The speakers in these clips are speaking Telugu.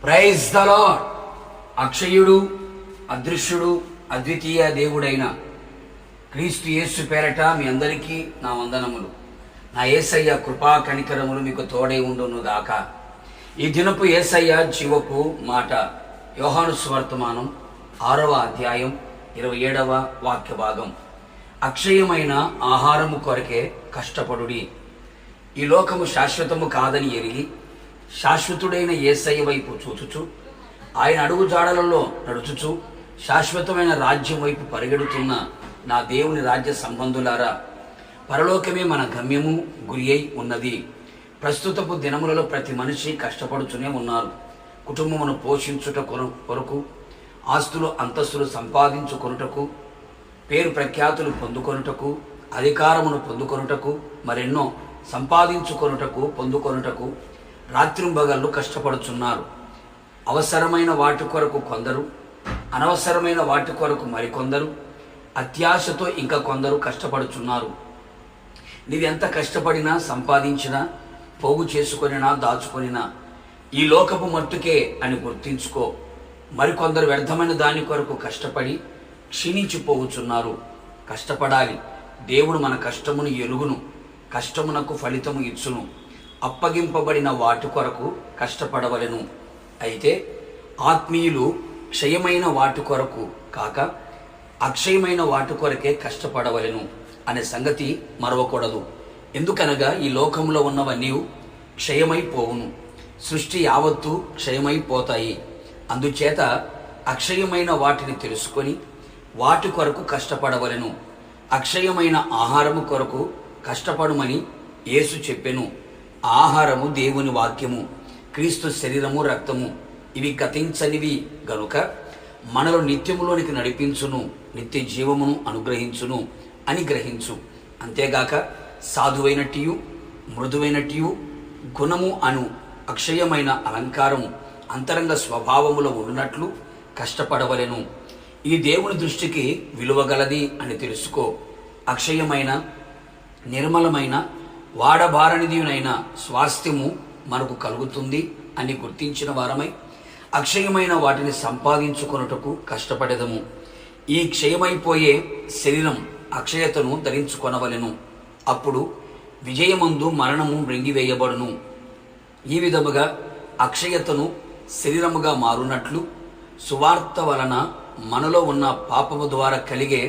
Praise the Lord. అక్షయుడు, అదృశ్యుడు, అద్వితీయ దేవుడైన క్రీస్తు యేసు పేరట మీ అందరికీ నా వందనములు. నా యేసయ్య కృపా కనికరములు మీకు తోడై ఉండును గాక. ఈ దినపు యేసయ్య జీవపు మాట యోహాను సువర్తమానం 6వ అధ్యాయం 27వ వాక్య భాగం. అక్షయమైన ఆహారము కొరకే కష్టపడుడి. ఈ లోకము శాశ్వతము కాదని ఎరిగి శాశ్వతుడైన యేసయ్య వైపు చూచుచు ఆయన అడుగు జాడలలో నడుచుచు శాశ్వతమైన రాజ్యం వైపు పరిగెడుతున్న నా దేవుని రాజ్య సంబంధులారా, పరలోకమే మన గమ్యము, గురి అయి ఉన్నది. ప్రస్తుతపు దినములలో ప్రతి మనిషి కష్టపడుతూనే ఉన్నారు. కుటుంబమును పోషించుట కొరకు, ఆస్తులు అంతస్తులు సంపాదించుకొనుటకు, పేరు ప్రఖ్యాతులు పొందుకొనుటకు, అధికారమును పొందుకొనుటకు, మరెన్నో పొందుకొనుటకు రాత్రింబగళ్ళు కష్టపడుచున్నారు. అవసరమైన వాటి కొరకు కొందరు, అనవసరమైన వాటి కొరకు మరికొందరు, అత్యాశతో ఇంకా కొందరు కష్టపడుచున్నారు. నీవెంత కష్టపడినా, సంపాదించినా, పోగు చేసుకొనినా, దాచుకొనినా ఈ లోకపు మట్టుకే అని గుర్తించుకో. మరికొందరు వ్యర్థమైన దాని కొరకు కష్టపడి క్షీణించిపోవుచున్నారు. కష్టపడాలి. దేవుడు మన కష్టమును ఎరుగును, కష్టమునకు ఫలితము ఇచ్చును. అప్పగింపబడిన వాటి కొరకు కష్టపడవలెను. అయితే ఆత్మీయులు క్షయమైన వాటి కొరకు కాక అక్షయమైన వాటి కొరకే కష్టపడవలెను అనే సంగతి మరవకూడదు. ఎందుకనగా ఈ లోకంలో ఉన్నవన్నీ క్షయమైపోవును, సృష్టి యావత్తు క్షయమైపోతాయి. అందుచేత అక్షయమైన వాటిని తెలుసుకొని వాటి కొరకు కష్టపడవలెను. అక్షయమైన ఆహారము కొరకు కష్టపడమని యేసు చెప్పెను. ఆహారము దేవుని వాక్యము, క్రీస్తు శరీరము, రక్తము. ఇవి గతించనివి గనుక మనలో నిత్యములోనికి నడిపించును, నిత్య జీవమును అనుగ్రహించును అని గ్రహించు. అంతేగాక సాధువైనట్టియు, మృదువైనట్టియు, గుణము అను అక్షయమైన అలంకారము అంతరంగ స్వభావములో ఉండునట్లు కష్టపడవలెను. ఈ దేవుని దృష్టికి విలువగలది అని తెలుసుకో. అక్షయమైన, నిర్మలమైన, వాడబారనిదినైన స్వాస్థ్యము మనకు కలుగుతుంది అని గుర్తించిన వారమై అక్షయమైన వాటిని సంపాదించుకొనుటకు కష్టపడెదము. ఈ క్షయమైపోయే శరీరం అక్షయతను ధరించుకొనవలెను. అప్పుడు విజయమందు మరణము మృంగివేయబడును. ఈ విధముగా అక్షయతను శరీరముగా మారునట్లు సువార్త వలన మనలో ఉన్న పాపము ద్వారా కలిగే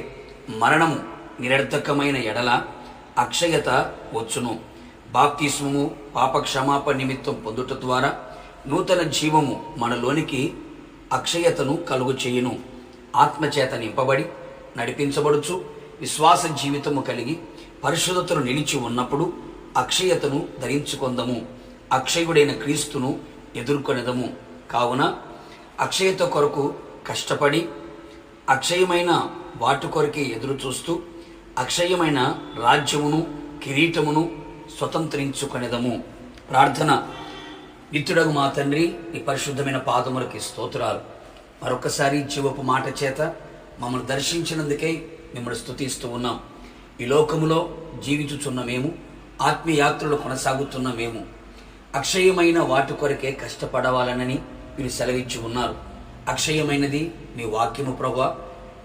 మరణము నిరర్థకమైన ఎడల అక్షయత వచ్చును. బాప్తిస్మము పాపక్షమాపణ నిమిత్తం పొందుట ద్వారా నూతన జీవము మనలోనికి అక్షయతను కలుగు చేయును. ఆత్మచేత నింపబడి నడిపించబడుచు విశ్వాస జీవితము కలిగి పరిశుద్ధతను నిలిచి ఉన్నప్పుడు అక్షయతను ధరించుకొందము. అక్షయుడైన క్రీస్తును ఎదుర్కొనేదము. కావున అక్షయత కొరకు కష్టపడి అక్షయమైన వాటి కొరకే ఎదురు చూస్తూ అక్షయమైన రాజ్యమును, కిరీటమును స్వతంత్రించుకొనేదము. ప్రార్థన. నిత్యుడగు మా తండ్రి, నీ పరిశుద్ధమైన పాదములకి స్తోత్రాలు. మరొకసారి జీవపు మాట చేత మమ్మల్ని దర్శించినందుకే మిమ్మల్ని స్తుతిస్తూ ఉన్నాం. ఈ లోకములో జీవించుచున్న మేము, ఆత్మీయాత్రలో కొనసాగుతున్న మేము అక్షయమైన వాటి కొరకే కష్టపడవాలనని మీరు సెలవిచ్చి ఉన్నారు. అక్షయమైనది మీ వాక్యము ప్రభువా.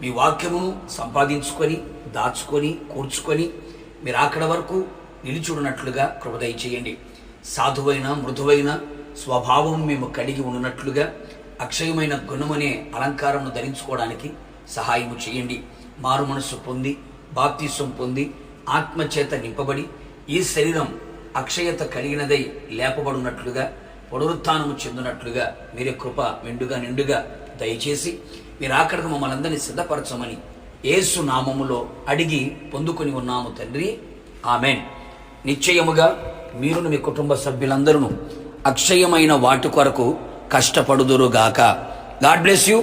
మీ వాక్యమును సంపాదించుకొని, దాచుకొని, కూర్చుకొని మీరు అక్కడ వరకు నిలిచుడునట్లుగా కృప దయచేయండి. సాధువైన, మృదువైన స్వభావం మేము కలిగి ఉన్నట్లుగా అక్షయమైన గుణమనే అలంకారమును ధరించుకోవడానికి సహాయము చేయండి. మారు మనస్సు పొంది, బాప్తిసం పొంది, ఆత్మచేత నింపబడి ఈ శరీరం అక్షయత కలిగినదై లేపబడినట్లుగా, పునరుత్థానము చెందినట్లుగా మీరే కృప మెండుగా నిండుగా దయచేసి మీరు అక్కడికి మమ్మల్ని అందరినీ సిద్ధపరచమని యేసు నామములో అడిగి పొందుకొని ఉన్నాము తండ్రి. ఆమెన్. నిశ్చయముగా మీరును మీ కుటుంబ సభ్యులందరూ అక్షయమైన వాటి కొరకు కష్టపడుదురుగాక. God bless you.